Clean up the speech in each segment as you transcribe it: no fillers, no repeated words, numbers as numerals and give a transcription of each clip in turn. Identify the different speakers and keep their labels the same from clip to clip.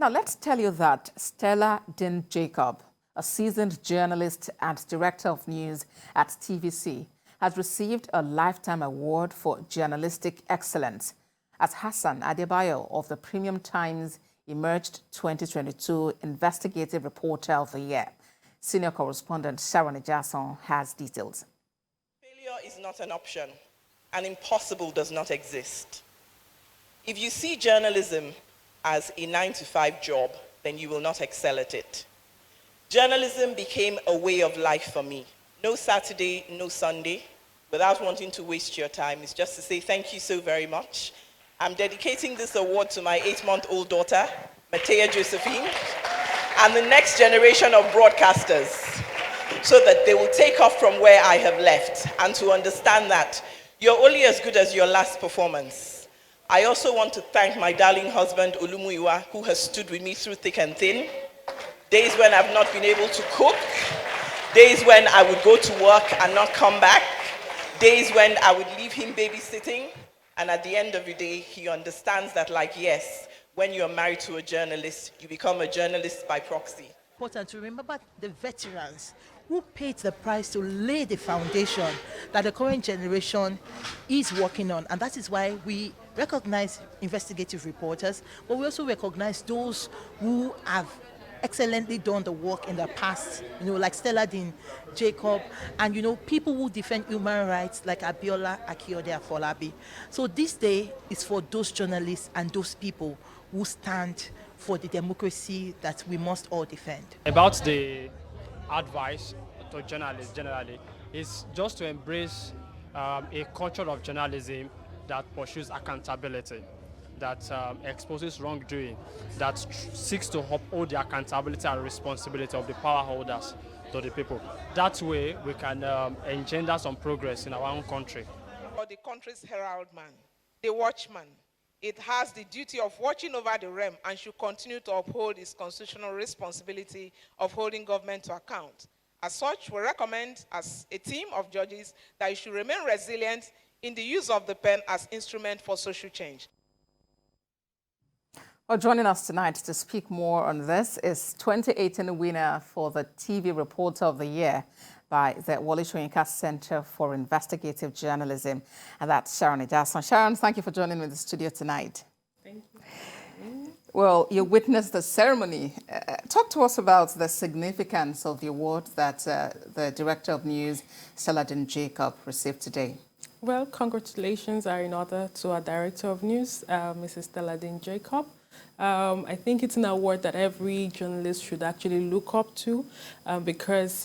Speaker 1: Now, let's tell you that Stella Din-Jacob, a seasoned journalist and director of news at TVC, has received a Lifetime Award for Journalistic Excellence as Hassan Adebayo of the Premium Times emerged 2022 Investigative Reporter of the Year. Senior correspondent Sharon Adebayo has details.
Speaker 2: Failure is not an option, and impossible does not exist. If you see journalism as a 9-to-5 job, then you will not excel at it. Journalism became a way of life for me. No Saturday, no Sunday, without wanting to waste your time. It's just to say thank you so very much. I'm dedicating this award to my 8-month-old daughter, Matea Josephine, and the next generation of broadcasters, so that they will take off from where I have left and to understand that you're only as good as your last performance. I also want to thank my darling husband, Olumuyiwa, who has stood with me through thick and thin. Days when I've not been able to cook, days when I would go to work and not come back, days when I would leave him babysitting, and at the end of the day, he understands that, like, yes, when you're married to a journalist, you become a journalist by proxy.
Speaker 3: Important to remember the veterans who paid the price to lay the foundation that the current generation is working on. And that is why we recognize investigative reporters, but we also recognize those who have excellently done the work in the past, like Stella Din-Jacob, and people who defend human rights like Abiola Akinode Afolabi. So this day is for those journalists and those people who stand for the democracy that we must all defend.
Speaker 4: About the advice to journalists generally is just to embrace a culture of journalism that pursues accountability, that exposes wrongdoing, that seeks to uphold the accountability and responsibility of the power holders to the people. That way we can engender some progress in our own country.
Speaker 5: For the country's herald man, the watchman, it has the duty of watching over the realm and should continue to uphold its constitutional responsibility of holding government to account. As such, we recommend as a team of judges that you should remain resilient in the use of the pen as instrument for social change.
Speaker 1: Well, joining us tonight to speak more on this is 2018 winner for the TV Reporter of the Year by the Wole Soyinka Center for Investigative Journalism, and that's Sharon Adebayo. Sharon, thank you for joining me in the studio tonight.
Speaker 6: Thank you.
Speaker 1: Well, you witnessed the ceremony. Talk to us about the significance of the award that the Director of News, Stella Din-Jacob, received today.
Speaker 6: Well, congratulations are in order to our Director of News, Mrs. Stella Din-Jacob. I think it's an award that every journalist should actually look up to because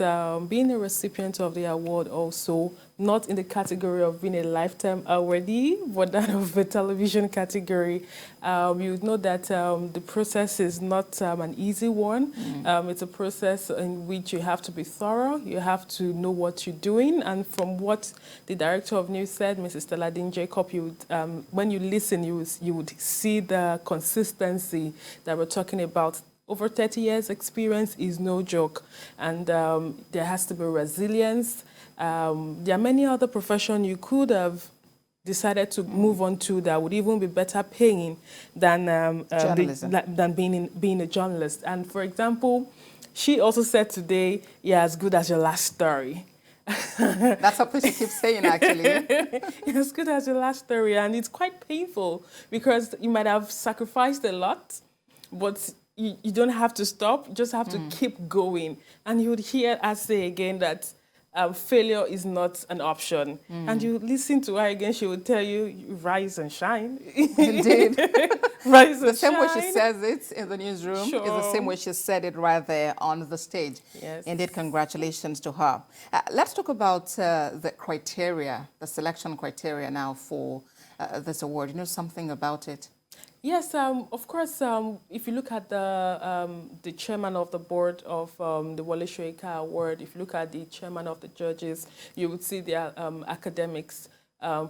Speaker 6: being a recipient of the award also, not in the category of being a lifetime awardee, but that of the television category, you know that the process is not an easy one. It's a process in which you have to be thorough, you have to know what you're doing, and from what the Director of News said, Mrs. Stella Din-Jacob, you would, when you listen, you would see the consistency that we're talking about. Over 30 years experience is no joke, and there has to be resilience. There are many other professions you could have decided to move on to that would even be better paying than being a journalist. And for example, she also said today, "You're as good as your last story."
Speaker 1: That's something she keeps saying, actually.
Speaker 6: You're as good as your last story, and it's quite painful because you might have sacrificed a lot, but you don't have to stop. You just have to keep going. And you would hear us say again that failure is not an option. And you listen to her again, she would tell you, rise and shine.
Speaker 1: Indeed.
Speaker 6: Rise and shine.
Speaker 1: The same way she says it in the newsroom is the same way she said it right there on the stage.
Speaker 6: Yes.
Speaker 1: Indeed, congratulations to her. Let's talk about the criteria, the selection criteria now for this award. You know something about it?
Speaker 6: Yes, of course, if you look at the chairman of the board of the Wole Soyinka Award, if you look at the chairman of the judges, you would see their academics,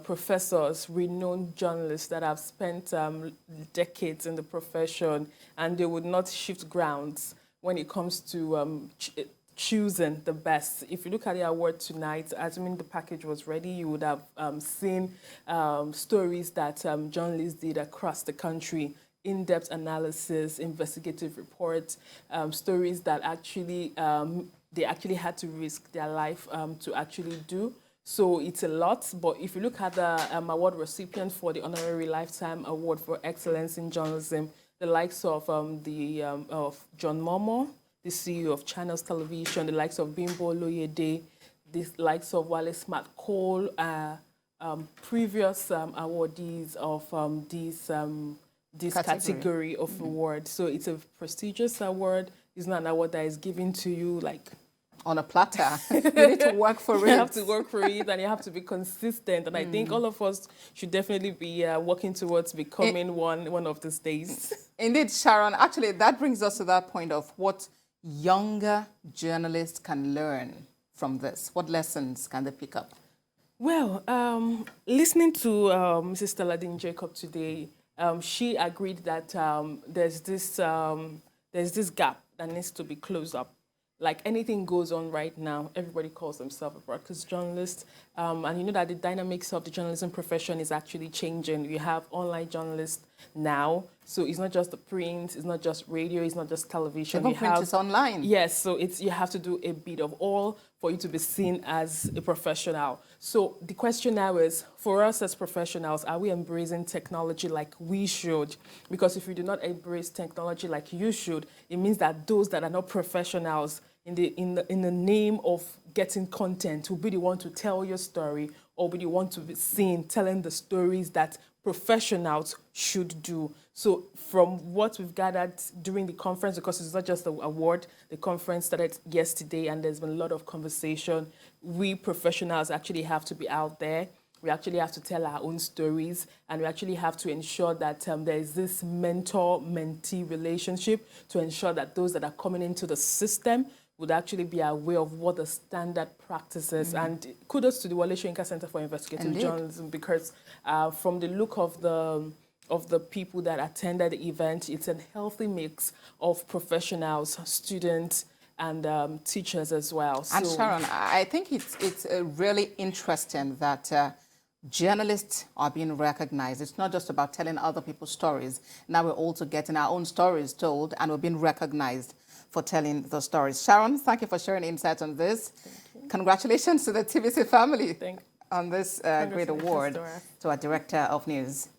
Speaker 6: professors, renowned journalists that have spent decades in the profession, and they would not shift grounds when it comes to choosing the best. If you look at the award tonight, assuming the package was ready, you would have seen stories that journalists did across the country in-depth analysis, investigative reports, stories that actually they actually had to risk their life to actually do. So it's a lot, but if you look at the award recipient for the Honorary Lifetime Award for Excellence in Journalism, the likes of of John Momo, the CEO of Channels Television, the likes of Bimbo Loyede, the likes of Wale Smart Cole, previous awardees of this category of award. So it's a prestigious award. It's not an award that is given to you like
Speaker 1: on a platter. You need to work for it.
Speaker 6: You have to work for it, and you have to be consistent. And I think all of us should definitely be working towards becoming one of these days.
Speaker 1: Indeed, Sharon. Actually, that brings us to that point of what younger journalists can learn from this. What lessons can they pick up?
Speaker 6: Well, listening to Mrs. Stella Din-Jacob today, she agreed that there's this gap that needs to be closed up. Like anything goes on right now, everybody calls themselves a broadcast journalist. And you know that the dynamics of the journalism profession is actually changing. You have online journalists now. So it's not just the print, it's not just radio, it's not just television.
Speaker 1: Even print is online.
Speaker 6: Yes, so you have to do a bit of all for you to be seen as a professional. So the question now is, for us as professionals, are we embracing technology like we should? Because if you do not embrace technology like you should, it means that those that are not professionals in the name of getting content will be the one to tell your story or be the one to be seen telling the stories that professionals should do. So from what we've gathered during the conference, because it's not just the award, the conference started yesterday and there's been a lot of conversation. We professionals actually have to be out there. We actually have to tell our own stories, and we actually have to ensure that there is this mentor-mentee relationship to ensure that those that are coming into the system would actually be aware of what the standard practices. And kudos to the Wale Soyinka Center for Investigative Journalism, because from the look of the people that attended the event, it's a healthy mix of professionals, students, and teachers as well.
Speaker 1: And Sharon, I think it's really interesting that journalists are being recognized. It's not just about telling other people's stories. Now we're also getting our own stories told, and we're being recognized for telling the stories. Sharon, thank you for sharing insights on this. Congratulations to the TVC family on this great award to our Director of News.